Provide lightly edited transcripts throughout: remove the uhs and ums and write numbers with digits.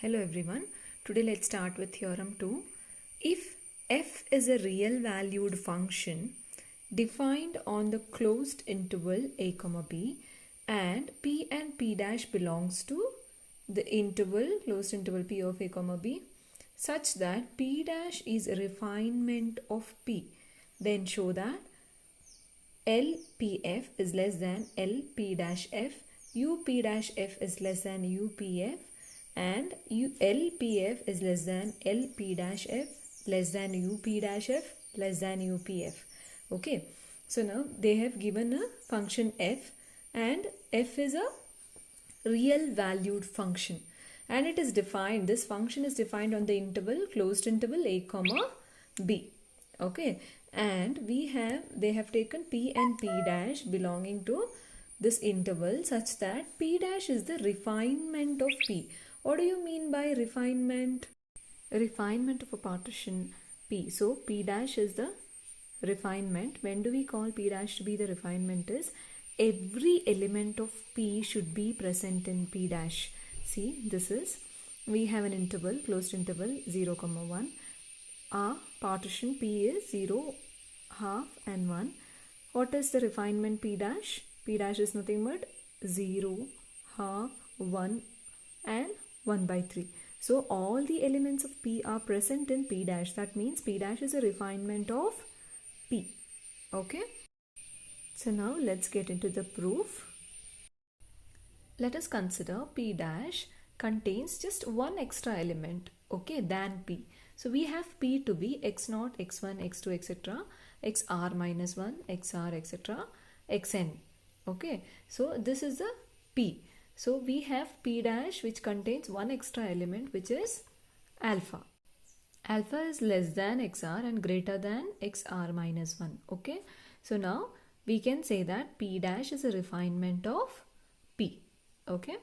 Hello everyone. Today let's start with theorem 2. If f is a real valued function defined on the closed interval a comma b and p dash belongs to the interval closed interval p of a comma b such that p dash is a refinement of p, then show that LPF is less than LP dash f, UP dash f is less than UPF, and LPF is less than LP dash f, less than UP dash f, less than UPF. Okay, so now they have given a function f, and f is a real valued function, and it is defined, this function is defined on the interval closed interval a comma b. Okay, and they have taken p and p dash belonging to this interval such that p dash is the refinement of p. What do you mean by refinement? Refinement of a partition p. So p dash is the refinement. When do we call p dash to be the refinement? Is every element of p should be present in p dash. See, this is, we have an interval, closed interval 0, 1. Our partition p is 0, half and 1. What is the refinement p dash? P dash is nothing but 0, half, 1 and 1 by 3. So all the elements of p are present in p dash. That means p dash is a refinement of p. Okay. So now let's get into the proof. Let us consider p dash contains just one extra element, okay, than p. So we have p to be x0, x1, x2, etc., xr minus 1, xr, etc., xn. Okay, so this is the p. So we have p dash which contains one extra element, which is alpha. Alpha is less than xr and greater than xr minus 1. Okay, so now we can say that p dash is a refinement of p. Okay,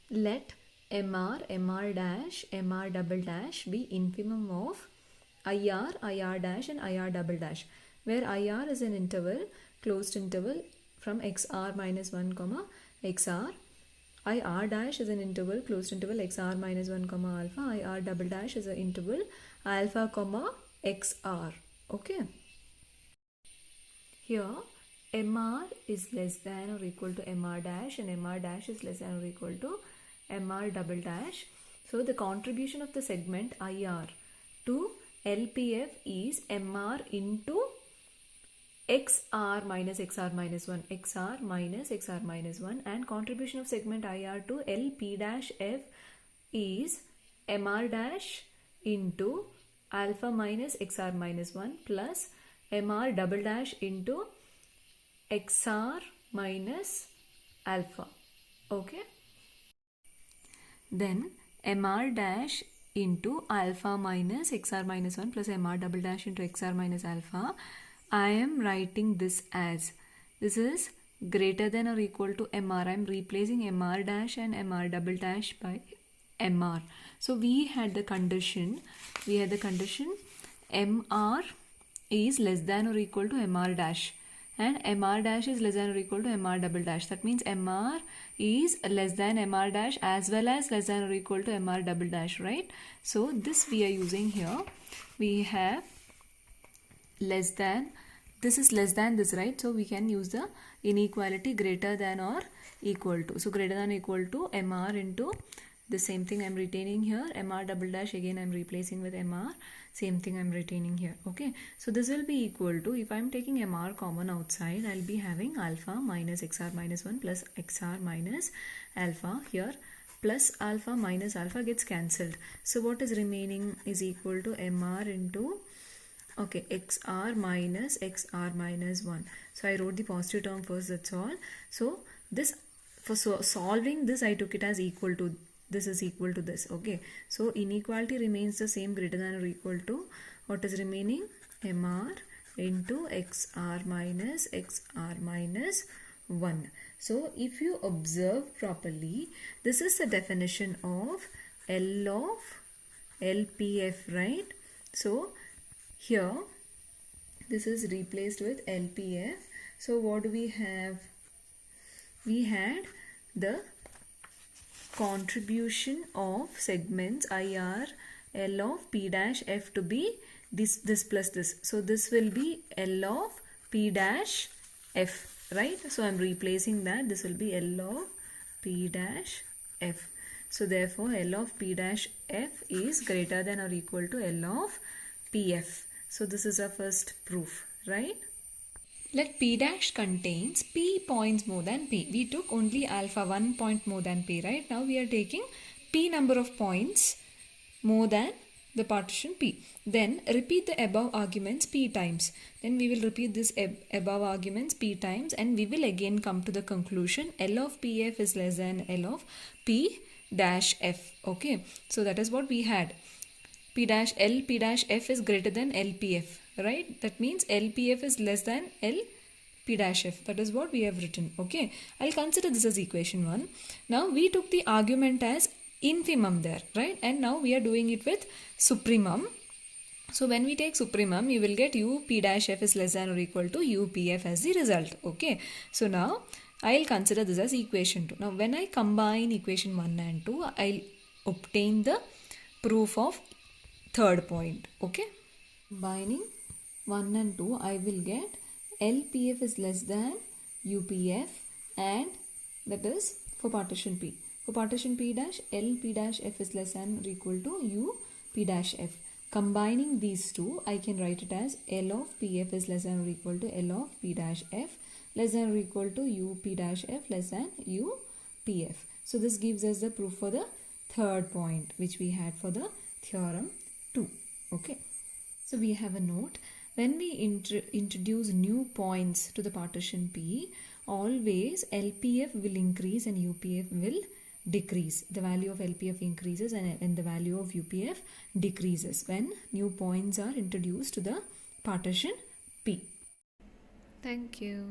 let mr dash, mr double dash be infimum of ir dash and ir double dash, where ir is an interval, closed interval from xr minus 1 comma xr. Ir dash is an interval, closed interval xr minus 1 comma alpha. Ir double dash is an interval alpha comma xr. Okay. Here mr is less than or equal to mr dash and mr dash is less than or equal to mr double dash. So the contribution of the segment IR to LPF is mr into xr minus xr minus 1, xr minus xr minus 1, and contribution of segment IR to LP dash f is mr dash into alpha minus xr minus 1 plus mr double dash into xr minus alpha. Okay, then mr dash into alpha minus xr minus 1 plus mr double dash into xr minus alpha. I am writing this as, this is greater than or equal to mr. I am replacing mr dash and mr double dash by mr. So we had the condition mr is less than or equal to mr dash and mr dash is less than or equal to mr double dash. That means mr is less than mr dash as well as less than or equal to mr double dash, right? So this we are using here. We have less than, this is less than this, right? So we can use the inequality greater than or equal to. So greater than or equal to mr into the same thing I'm retaining here, mr double dash, again I'm replacing with mr, same thing I'm retaining here. Okay, so this will be equal to, if I'm taking mr common outside, I'll be having alpha minus xr minus 1 plus xr minus alpha here, plus alpha minus alpha gets cancelled. So what is remaining is equal to mr into, okay, xr minus 1. So I wrote the positive term first, that's all. So this, for solving this, I took it as equal to, this is equal to this. Okay, so inequality remains the same, greater than or equal to, what is remaining, mr into xr minus 1. So if you observe properly, this is the definition of L of LPF, right? So here this is replaced with LPF. So what do we have? we had the contribution of segments IR L of P dash F to be this plus this. So this will be L of P dash F, right? So I'm replacing that. This will be L of P dash F. So therefore L of P dash F is greater than or equal to L of PF. So this is our first proof, right? Let P dash contains P points more than P. We took only alpha 1 point more than P, right? Now we are taking P number of points more than the partition P. Then repeat the above arguments P times. Then we will repeat this above arguments P times, and we will again come to the conclusion L of PF is less than L of P dash F. Okay, so that is what we had. P dash F is greater than LPF, right? That means LPF is less than LP dash F. That is what we have written. Okay, I'll consider this as equation 1. Now we took the argument as infimum there, right? And now we are doing it with supremum. So when we take supremum, you will get U P dash F is less than or equal to U P F as the result. Okay, so now I'll consider this as equation 2. Now when I combine equation 1 and 2, I'll obtain the proof of third point. Okay, combining 1 and 2, I will get LPF is less than UPF, and that is for partition P. For partition P dash, LP dash F is less than or equal to UP dash F. Combining these two, I can write it as L of PF is less than or equal to L of P dash F less than or equal to UP dash F less than UPF. So this gives us the proof for the third point which we had for the theorem 2. Okay. So we have a note. When we introduce new points to the partition P, always LPF will increase and UPF will decrease. The value of LPF increases and the value of UPF decreases when new points are introduced to the partition P. Thank you.